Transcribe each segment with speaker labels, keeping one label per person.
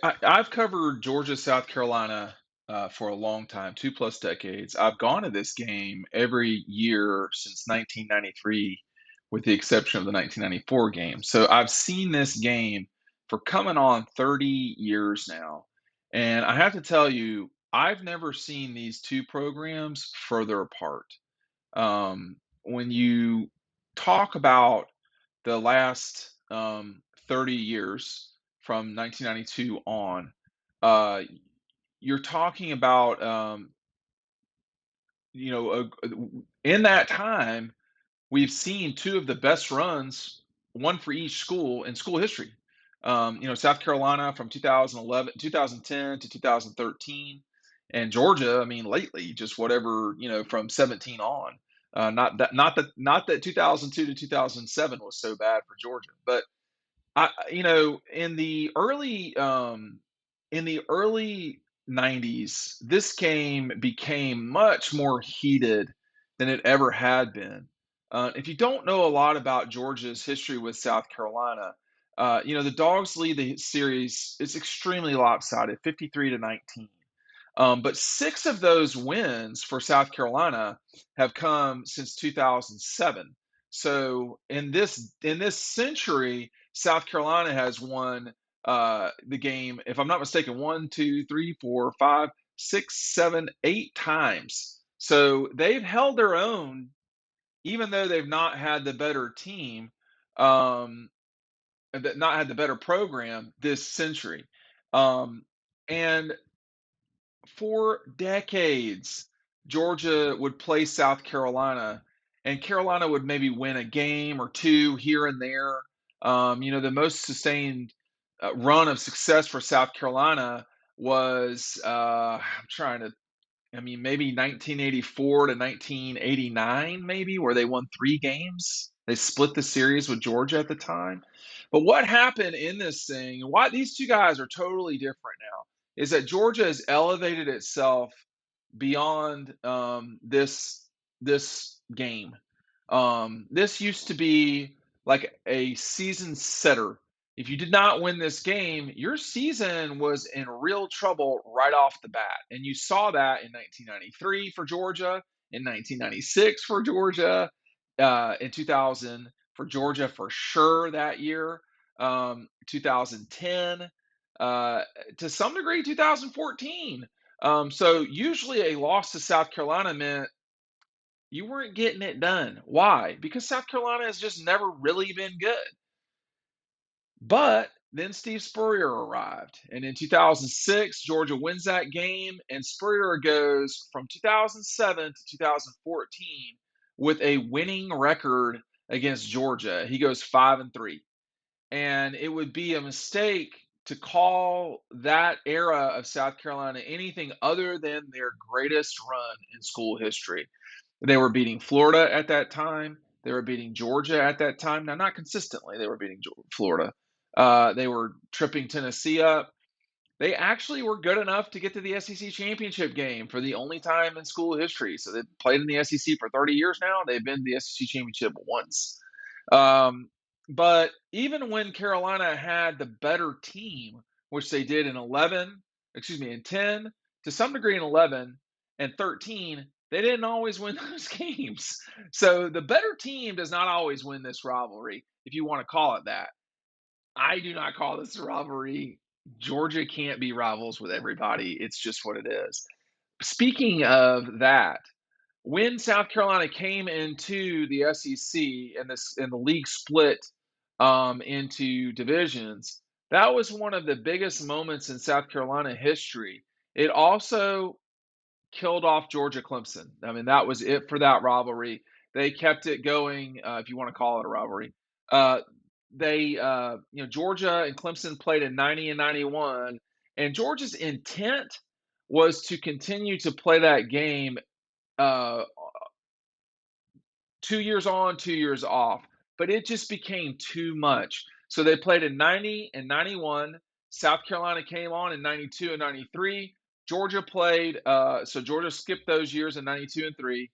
Speaker 1: I've covered Georgia, South Carolina for a long time, 2 plus decades. I've gone to this game every year since 1993, with the exception of the 1994 game. So I've seen this game for coming on 30 years now. And I have to tell you, I've never seen these two programs further apart. When you talk about the last 30 years from 1992 on, uh, you're talking about, in that time, we've seen two of the best runs, one for each school in school history. South Carolina from 2011, 2010 to 2013, and Georgia. I mean, lately, just whatever from 17 on. Not that 2002 to 2007 was so bad for Georgia, but in the early 90s, this game became much more heated than it ever had been. If you don't know a lot about Georgia's history with South Carolina, the Dogs lead the series. It's extremely lopsided, 53 to 19. But six of those wins for South Carolina have come since 2007. So in this century, South Carolina has won the game, if I'm not mistaken, one, two, three, four, five, six, seven, 8 times. So they've held their own, even though they've not had the better team, um, not had the better program this century. And for decades, Georgia would play South Carolina, and Carolina would maybe win a game or two here and there. The most sustained run of success for South Carolina was, I'm trying to, I mean, maybe 1984 to 1989, maybe, where they won 3 games. They split the series with Georgia at the time. But what happened in this thing, and why these two guys are totally different now, is that Georgia has elevated itself beyond this game. This used to be like a season setter. If you did not win this game, your season was in real trouble right off the bat. And you saw that in 1993 for Georgia, in 1996 for Georgia, in 2000 for Georgia for sure that year, 2010, uh, to some degree 2014. So usually a loss to South Carolina meant you weren't getting it done. Why? Because South Carolina has just never really been good. But then Steve Spurrier arrived. And in 2006, Georgia wins that game. And Spurrier goes from 2007 to 2014 with a winning record against Georgia. He goes 5-3. And it would be a mistake to call that era of South Carolina anything other than their greatest run in school history. They were beating Florida at that time. They were beating Georgia at that time. Now, not consistently, they were beating Florida. They were tripping Tennessee up. They actually were good enough to get to the SEC championship game for the only time in school history. So they've played in the SEC for 30 years now. They've been to the SEC championship once. Um, but even when Carolina had the better team, which they did in 11, excuse me, in 10, to some degree in 11 and 13, they didn't always win those games. So the better team does not always win this rivalry, if you want to call it that. I do not call this a rivalry. Georgia can't be rivals with everybody. It's just what it is. Speaking of that, when South Carolina came into the SEC and the league split into divisions, that was one of the biggest moments in South Carolina history. It also killed off Georgia Clemson. I mean, that was it for that rivalry. They kept it going, if you want to call it a rivalry. Uh, Georgia and Clemson played in 90 and 91, and Georgia's intent was to continue to play that game uh, 2 years on, 2 years off, but it just became too much. So they played in 90 and 91. South Carolina came on in 92 and 93. Georgia played, so Georgia skipped those years in 92 and 3.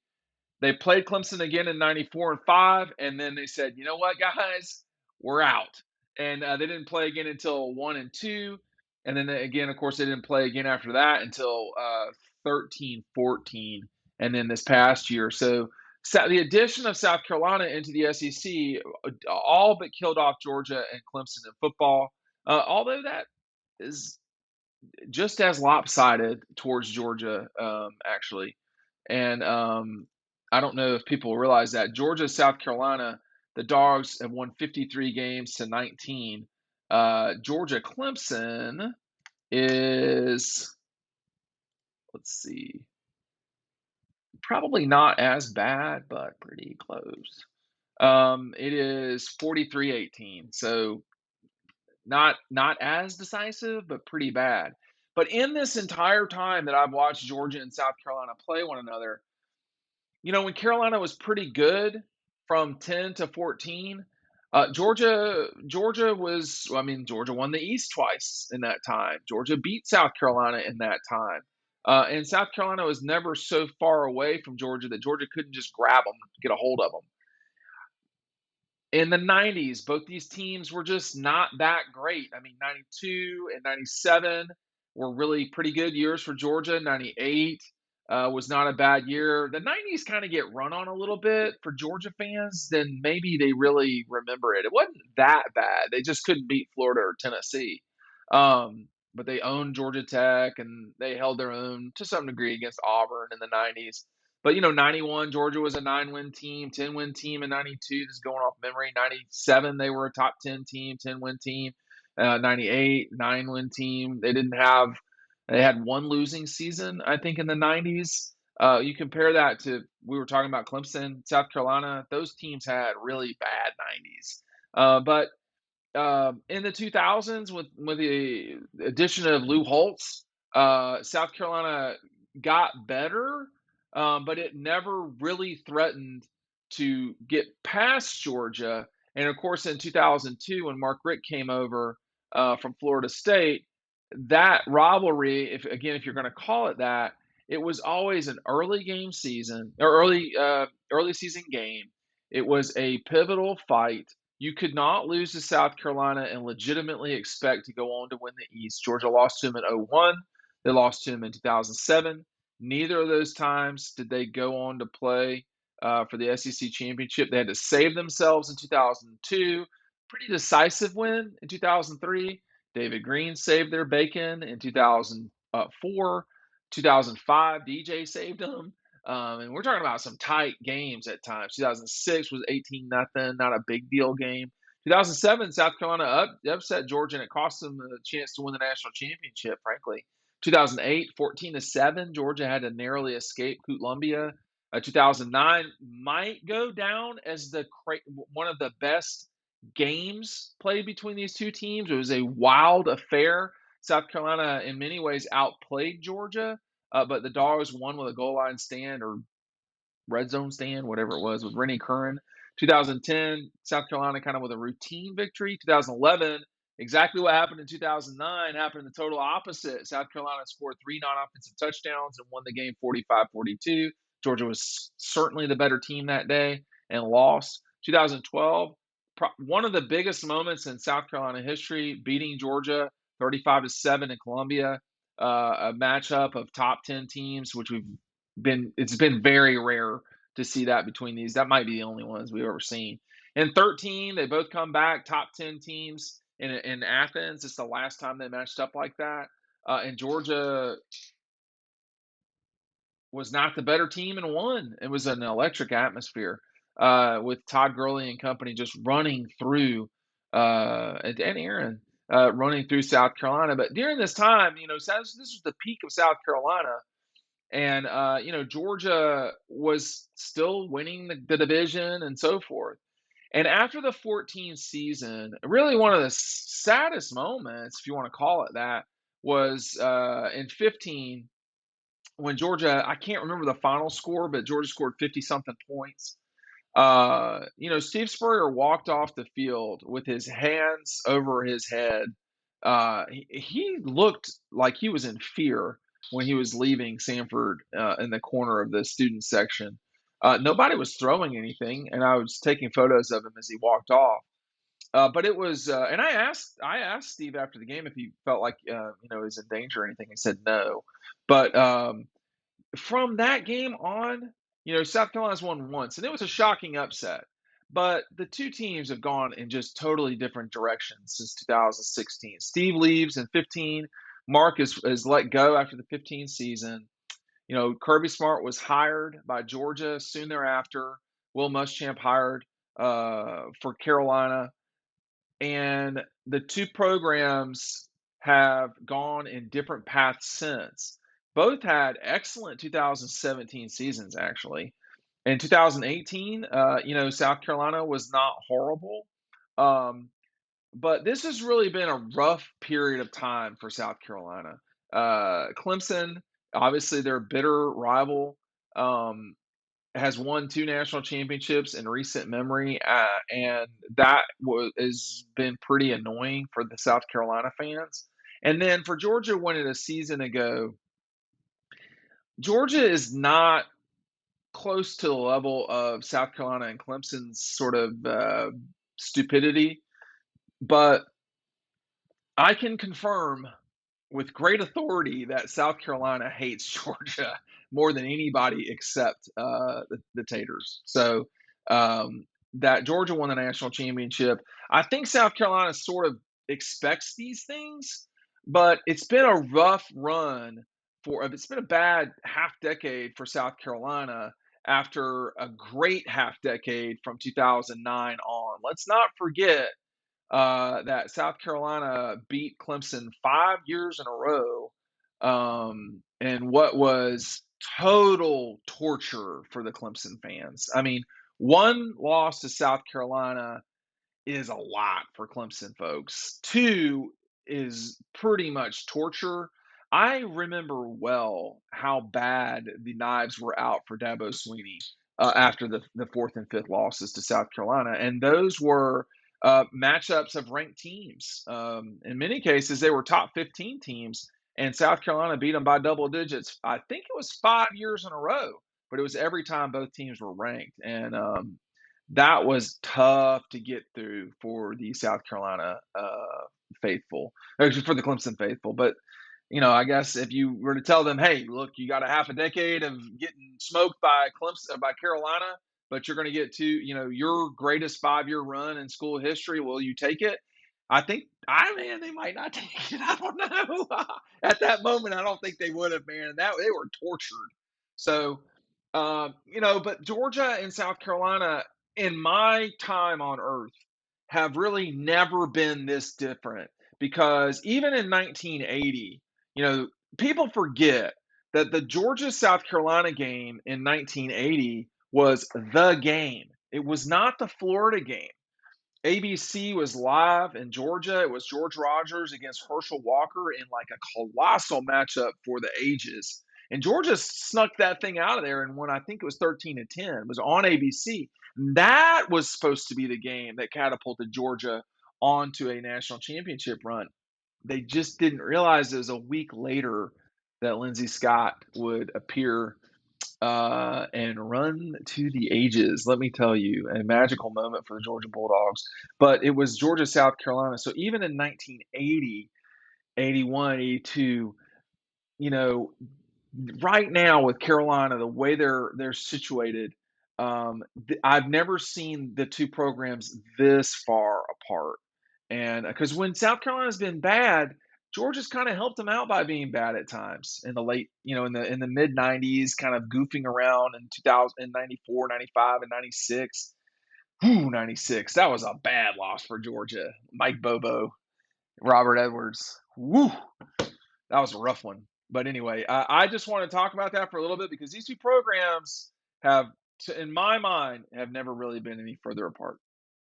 Speaker 1: They played Clemson again in 94 and 5, and then they said, you know what, guys, we're out. And they didn't play again until 1 and 2. And then again, of course, they didn't play again after that until 13, 14, and then this past year. So the addition of South Carolina into the SEC all but killed off Georgia and Clemson in football. Although that is just as lopsided towards Georgia, actually. And I don't know if people realize that Georgia, South Carolina, the Dogs have won 53 games to 19. Georgia, Clemson is, let's see, probably not as bad, but pretty close. It is 43-18. So not as decisive, but pretty bad. But in this entire time that I've watched Georgia and South Carolina play one another, when Carolina was pretty good from 10 to 14, Georgia was, well, I mean, Georgia won the East twice in that time. Georgia beat South Carolina in that time. And South Carolina was never so far away from Georgia that Georgia couldn't just grab them, get a hold of them. In the 90s, both these teams were just not that great. I mean, 92 and 97 were really pretty good years for Georgia. 98 was not a bad year. The 90s kind of get run on a little bit for Georgia fans, then maybe they really remember it. It wasn't that bad. They just couldn't beat Florida or Tennessee. But they owned Georgia Tech and they held their own to some degree against Auburn in the 90s. But 91, Georgia was a 9-win team, 10-win team in 92. Just going off memory. 97, they were a top 10 team, 10-win team. 98, 9-win team. They had one losing season, I think, in the 90s. You compare that to, we were talking about Clemson, South Carolina. Those teams had really bad 90s. But in the 2000s, with the addition of Lou Holtz, South Carolina got better, but it never really threatened to get past Georgia. And of course, in 2002, when Mark Richt came over from Florida State, that rivalry, if you're going to call it that, it was always an early game season or early season game. It was a pivotal fight. You could not lose to South Carolina and legitimately expect to go on to win the East. Georgia lost to them in 01. They lost to them in 2007. Neither of those times did they go on to play for the SEC championship. They had to save themselves in 2002. Pretty decisive win in 2003. David Green saved their bacon in 2004. 2005, DJ saved them. And we're talking about some tight games at times. 2006 was 18-0, not a big deal game. 2007, South Carolina upset Georgia, and it cost them a chance to win the national championship, frankly. 2008, 14-7, Georgia had to narrowly escape Columbia. 2009 might go down as one of the best games played between these two teams. It was a wild affair. South Carolina, in many ways, outplayed Georgia, but the Dogs won with a goal line stand or red zone stand, whatever it was, with Rennie Curran. 2010, South Carolina kind of with a routine victory. 2011, exactly what happened in 2009 happened in the total opposite. South Carolina scored 3 non-offensive touchdowns and won the game 45-42. Georgia was certainly the better team that day and lost. 2012, one of the biggest moments in South Carolina history, beating Georgia 35-7 in Columbia, a matchup of top 10 teams, which it's been very rare to see that between these. That might be the only ones we've ever seen. In 13, they both come back, top 10 teams in Athens. It's the last time they matched up like that. And Georgia was not the better team and won. It was an electric atmosphere with Todd Gurley and company just running through, and Aaron running through South Carolina. But during this time, this was the peak of South Carolina. And, Georgia was still winning the division and so forth. And after the 14 season, really one of the saddest moments, if you want to call it that, was in 15 when Georgia, I can't remember the final score, but Georgia scored 50 something points. Steve Spurrier walked off the field with his hands over his head. He looked like he was in fear when he was leaving Sanford in the corner of the student section. Nobody was throwing anything, and I was taking photos of him as he walked off. But it was, and I asked Steve after the game if he felt like he was in danger or anything. He said no. But from that game on, South Carolina's won once, and it was a shocking upset. But the two teams have gone in just totally different directions since 2016. Steve leaves in 15. Mark is let go after the 15 season. Kirby Smart was hired by Georgia soon thereafter. Will Muschamp hired for Carolina, and the two programs have gone in different paths since. Both had excellent 2017 seasons, actually. In 2018, South Carolina was not horrible. Um, but this has really been a rough period of time for South Carolina. Clemson, obviously, their bitter rival, um, has won two national championships in recent memory, and that has been pretty annoying for the South Carolina fans. And then for Georgia winning a season ago, Georgia is not close to the level of South Carolina and Clemson's sort of stupidity, but I can confirm with great authority that South Carolina hates Georgia more than anybody except the Taters. So that Georgia won the national championship. I think South Carolina sort of expects these things, but it's been a rough run it's been a bad half decade for South Carolina after a great half decade from 2009 on. Let's not forget that South Carolina beat Clemson 5 years in a row, and what was total torture for the Clemson fans. I mean, one loss to South Carolina is a lot for Clemson folks. Two is pretty much torture. I remember well how bad the knives were out for Dabo Sweeney after the fourth and fifth losses to South Carolina, and those were matchups of ranked teams. In many cases, they were top 15 teams, and South Carolina beat them by double digits. I think it was 5 years in a row, but it was every time both teams were ranked, and that was tough to get through for the South Carolina faithful, actually for the Clemson faithful. But I guess if you were to tell them, "Hey, look, you got a half a decade of getting smoked by Clemson, by Carolina, but you're going to get to, your greatest 5-year run in school history. Will you take it?" I think, man, they might not take it. I don't know. At that moment, I don't think they would have, man. That they were tortured. So, but Georgia and South Carolina, in my time on Earth, have really never been this different because even in 1980, you know, people forget that the Georgia South Carolina game in 1980 was the game. It was not the Florida game. ABC was live in Georgia. It was George Rogers against Herschel Walker in like a colossal matchup for the ages. And Georgia snuck that thing out of there and won, I think it was 13-10. It was on ABC. That was supposed to be the game that catapulted Georgia onto a national championship run. They just didn't realize it was a week later that Lindsey Scott would appear and run to the ages. Let me tell you, a magical moment for the Georgia Bulldogs. But it was Georgia, South Carolina. So even in 1980, 81, 82, you know, right now with Carolina, the way they're situated, I've never seen the two programs this far apart. And because when South Carolina's been bad, Georgia's kind of helped them out by being bad at times in the late, in the mid 90s, kind of goofing around in 2000, in 94, 95, and 96. Whew, 96. That was a bad loss for Georgia. Mike Bobo, Robert Edwards. Woo, that was a rough one. But anyway, I just want to talk about that for a little bit because these two programs have, in my mind, have never really been any further apart.